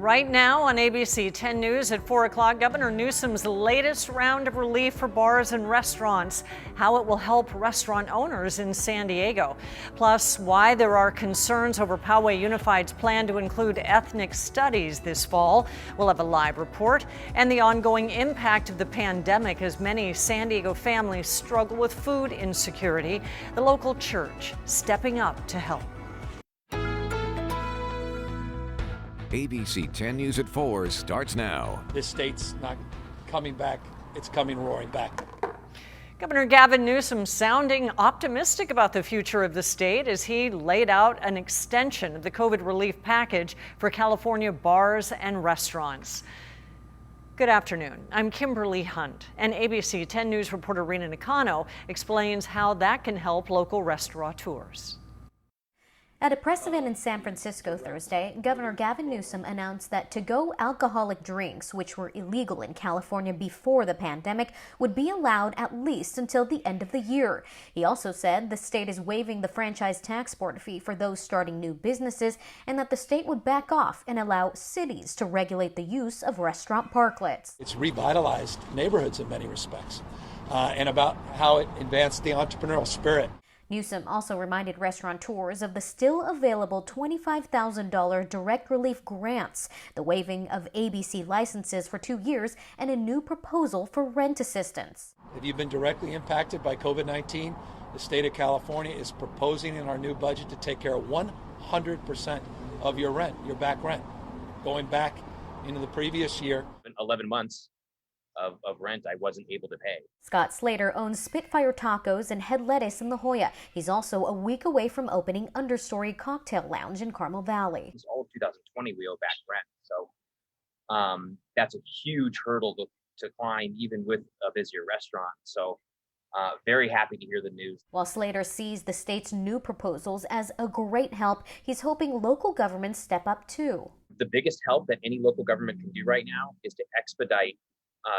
Right now on ABC 10 News at 4 o'clock, Governor Newsom's latest round of relief for bars and restaurants, how it will help restaurant owners in San Diego. Plus, why there are concerns over Poway Unified's plan to include ethnic studies this fall. We'll have a live report, and the ongoing impact of the pandemic as many San Diego families struggle with food insecurity. The local church stepping up to help. ABC 10 News at 4 starts now. This state's not coming back, it's coming roaring back. Governor Gavin Newsom sounding optimistic about the future of the state as he laid out an extension of the COVID relief package for California bars and restaurants. Good afternoon. I'm Kimberly Hunt, and ABC 10 News reporter Rena Nakano explains how that can help local restaurateurs. At a press event in San Francisco Thursday, Governor Gavin Newsom announced that to-go alcoholic drinks, which were illegal in California before the pandemic, would be allowed at least until the end of the year. He also said the state is waiving the franchise tax board fee for those starting new businesses and that the state would back off and allow cities to regulate the use of restaurant parklets. It's revitalized neighborhoods in many respects, and about how it advanced the entrepreneurial spirit. Newsom also reminded restaurateurs of the still available $25,000 direct relief grants, the waiving of ABC licenses for 2 years, and a new proposal for rent assistance. If you've been directly impacted by COVID-19, the state of California is proposing in our new budget to take care of 100% of your rent, your back rent, going back into the previous year. In 11 months of rent I wasn't able to pay. Scott Slater owns Spitfire Tacos and Head Lettuce in La Jolla. He's also a week away from opening Understory Cocktail Lounge in Carmel Valley. All of 2020 we owe back rent, so that's a huge hurdle to climb even with a busier restaurant. So very happy to hear the news. While Slater sees the state's new proposals as a great help, he's hoping local governments step up too. The biggest help that any local government can do right now is to expedite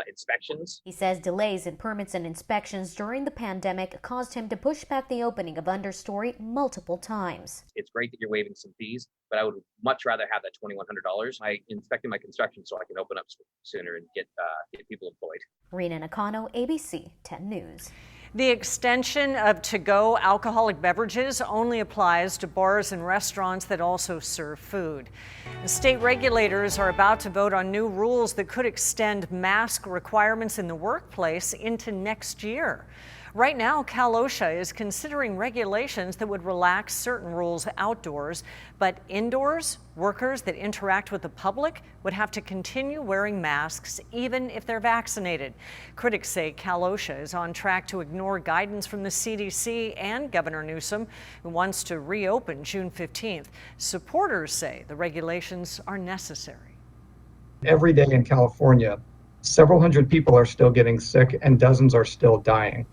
inspections. He says delays in permits and inspections during the pandemic caused him to push back the opening of Understory multiple times. It's great that you're waiving some fees, but I would much rather have that $2,100. I inspected my construction so I can open up sooner and get people employed. Rena Nakano, ABC 10 News. The extension of to-go alcoholic beverages only applies to bars and restaurants that also serve food. State regulators are about to vote on new rules that could extend mask requirements in the workplace into next year. Right now, Cal OSHA is considering regulations that would relax certain rules outdoors, but indoors, workers that interact with the public would have to continue wearing masks even if they're vaccinated. Critics say Cal OSHA is on track to ignore guidance from the CDC and Governor Newsom, who wants to reopen June 15th. Supporters say the regulations are necessary. Every day in California, several hundred people are still getting sick and dozens are still dying.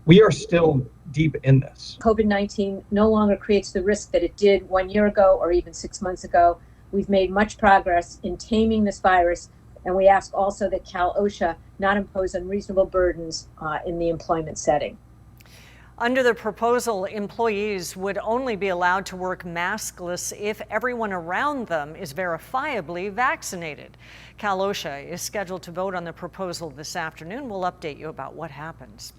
We are still deep in this. COVID-19 no longer creates the risk that it did 1 year ago or even 6 months ago. We've made much progress in taming this virus, and we ask also that Cal OSHA not impose unreasonable burdens in the employment setting. Under the proposal, employees would only be allowed to work maskless if everyone around them is verifiably vaccinated. Cal OSHA is scheduled to vote on the proposal this afternoon. We'll update you about what happens.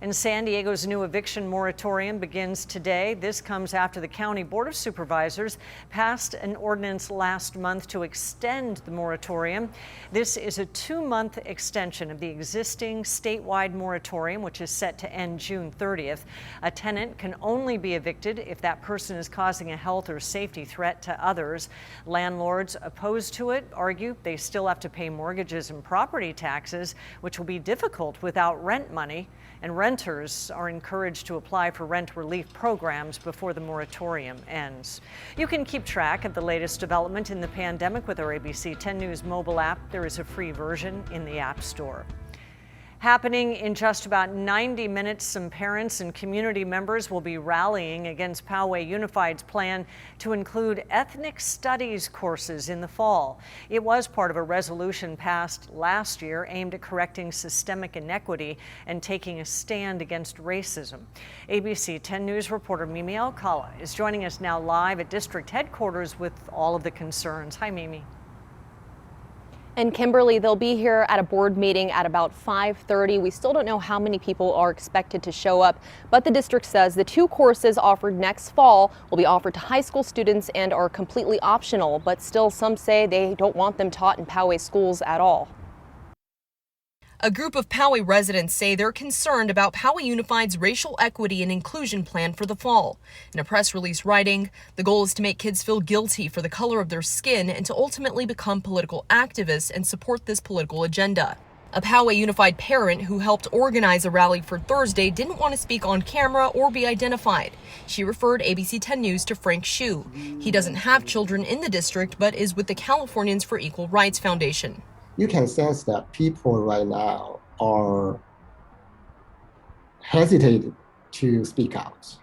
And San Diego's new eviction moratorium begins today. This comes after the County Board of Supervisors passed an ordinance last month to extend the moratorium. This is a 2-month extension of the existing statewide moratorium, which is set to end June 30th. A tenant can only be evicted if that person is causing a health or safety threat to others. Landlords opposed to it argue they still have to pay mortgages and property taxes, which will be difficult without rent money. And renters are encouraged to apply for rent relief programs before the moratorium ends. You can keep track of the latest development in the pandemic with our ABC 10 News mobile app. There is a free version in the App Store. Happening in just about 90 minutes, some parents and community members will be rallying against Poway Unified's plan to include ethnic studies courses in the fall. It was part of a resolution passed last year aimed at correcting systemic inequity and taking a stand against racism. ABC 10 News reporter Mimi Alcala is joining us now live at district headquarters with all of the concerns. Hi, Mimi. And Kimberly, they'll be here at a board meeting at about 5:30. We still don't know how many people are expected to show up, but the district says the 2 courses offered next fall will be offered to high school students and are completely optional, but still some say they don't want them taught in Poway schools at all. A group of Poway residents say they're concerned about Poway Unified's racial equity and inclusion plan for the fall. In a press release writing, the goal is to make kids feel guilty for the color of their skin and to ultimately become political activists and support this political agenda. A Poway Unified parent who helped organize a rally for Thursday didn't want to speak on camera or be identified. She referred ABC 10 News to Frank Hsu. He doesn't have children in the district, but is with the Californians for Equal Rights Foundation. You can sense that people right now are hesitating to speak out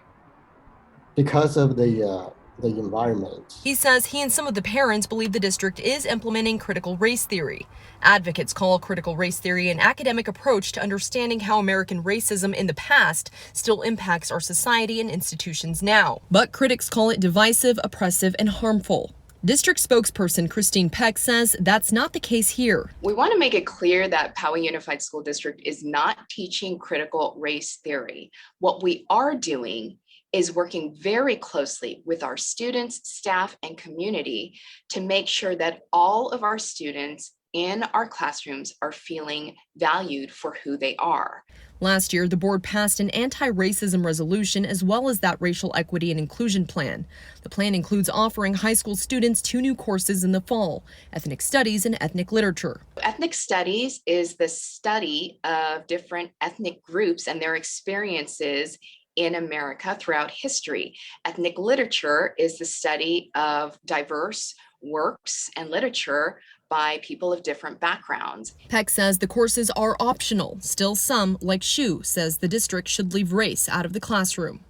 because of the environment. He says he and some of the parents believe the district is implementing critical race theory. Advocates call critical race theory an academic approach to understanding how American racism in the past still impacts our society and institutions now. But critics call it divisive, oppressive, and harmful. District spokesperson Christine Peck says that's not the case here. We want to make it clear that Poway Unified School District is not teaching critical race theory. What we are doing is working very closely with our students, staff, and community to make sure that all of our students in our classrooms are feeling valued for who they are. Last year, the board passed an anti-racism resolution as well as that racial equity and inclusion plan. The plan includes offering high school students 2 new courses in the fall: ethnic studies and ethnic literature. Ethnic studies is the study of different ethnic groups and their experiences in America throughout history. Ethnic literature is the study of diverse works and literature by people of different backgrounds. Peck says the courses are optional. Still, some, like Hsu, says the district should leave race out of the classroom.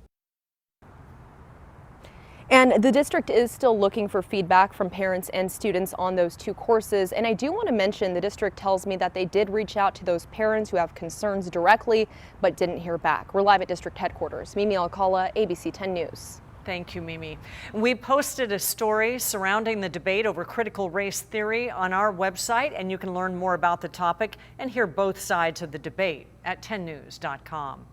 And the district is still looking for feedback from parents and students on those 2 courses. And I do want to mention the district tells me that they did reach out to those parents who have concerns directly, but didn't hear back. We're live at district headquarters. Mimi Alcala, ABC 10 News. Thank you, Mimi. We posted a story surrounding the debate over critical race theory on our website, and you can learn more about the topic and hear both sides of the debate at 10news.com.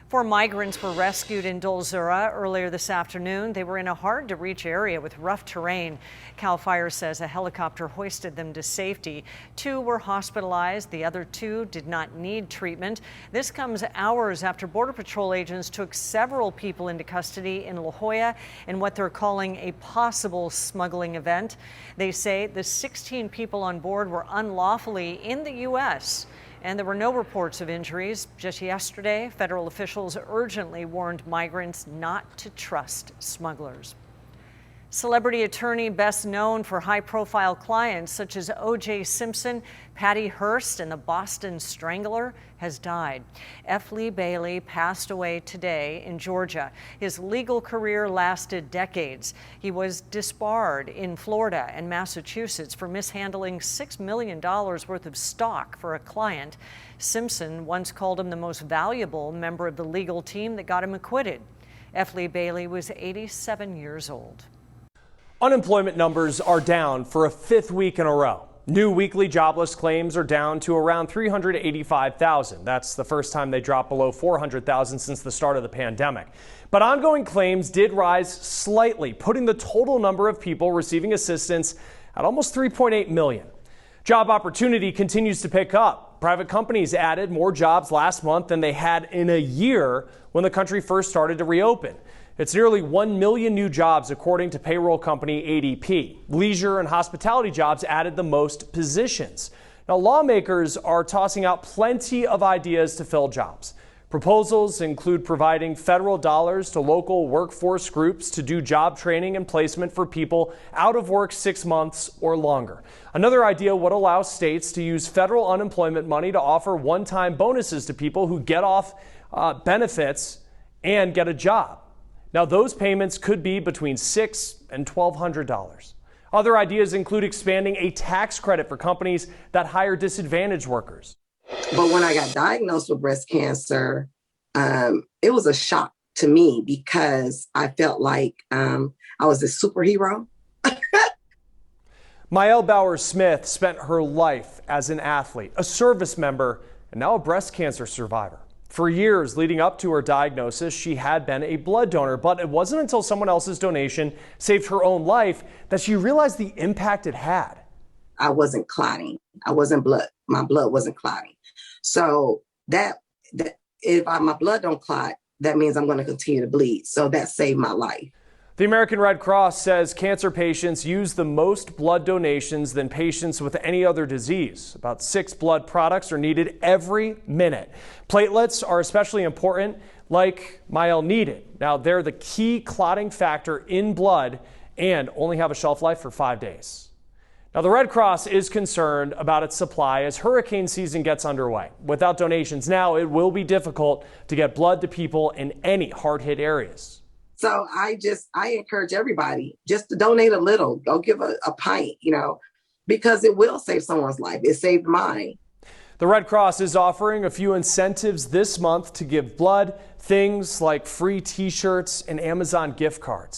4 migrants were rescued in Dolzura earlier this afternoon. They were in a hard-to-reach area with rough terrain. CAL FIRE says a helicopter hoisted them to safety. 2 were hospitalized. The other 2 did not need treatment. This comes hours after Border Patrol agents took several people into custody in La Jolla in what they're calling a possible smuggling event. They say the 16 people on board were unlawfully in the U.S., and there were no reports of injuries. Just yesterday, federal officials urgently warned migrants not to trust smugglers. Celebrity attorney best known for high-profile clients such as O.J. Simpson, Patty Hearst, and the Boston Strangler has died. F. Lee Bailey passed away today in Georgia. His legal career lasted decades. He was disbarred in Florida and Massachusetts for mishandling $6 million worth of stock for a client. Simpson once called him the most valuable member of the legal team that got him acquitted. F. Lee Bailey was 87 years old. Unemployment numbers are down for a 5th week in a row. New weekly jobless claims are down to around 385,000. That's the first time they dropped below 400,000 since the start of the pandemic. But ongoing claims did rise slightly, putting the total number of people receiving assistance at almost 3.8 million. Job opportunity continues to pick up. Private companies added more jobs last month than they had in a year when the country first started to reopen. It's nearly 1 million new jobs, according to payroll company ADP. Leisure and hospitality jobs added the most positions. Now, lawmakers are tossing out plenty of ideas to fill jobs. Proposals include providing federal dollars to local workforce groups to do job training and placement for people out of work 6 months or longer. Another idea would allow states to use federal unemployment money to offer one-time bonuses to people who get off benefits and get a job. Now, those payments could be between $600 and $1,200. Other ideas include expanding a tax credit for companies that hire disadvantaged workers. But when I got diagnosed with breast cancer, it was a shock to me because I felt like I was a superhero. Mael Bowers-Smith spent her life as an athlete, a service member, and now a breast cancer survivor. For years leading up to her diagnosis, she had been a blood donor, but it wasn't until someone else's donation saved her own life that she realized the impact it had. I wasn't clotting. I wasn't blood. My blood wasn't clotting. So that if my blood don't clot, that means I'm going to continue to bleed. So that saved my life. The American Red Cross says cancer patients use the most blood donations than patients with any other disease. About 6 blood products are needed every minute. Platelets are especially important, like Mael needed. Now, they're the key clotting factor in blood and only have a shelf life for 5 days. Now, the Red Cross is concerned about its supply as hurricane season gets underway. Without donations now, it will be difficult to get blood to people in any hard-hit areas. So I encourage everybody just to donate a little, go give a pint, because it will save someone's life. It saved mine. The Red Cross is offering a few incentives this month to give blood, things like free t-shirts and Amazon gift cards.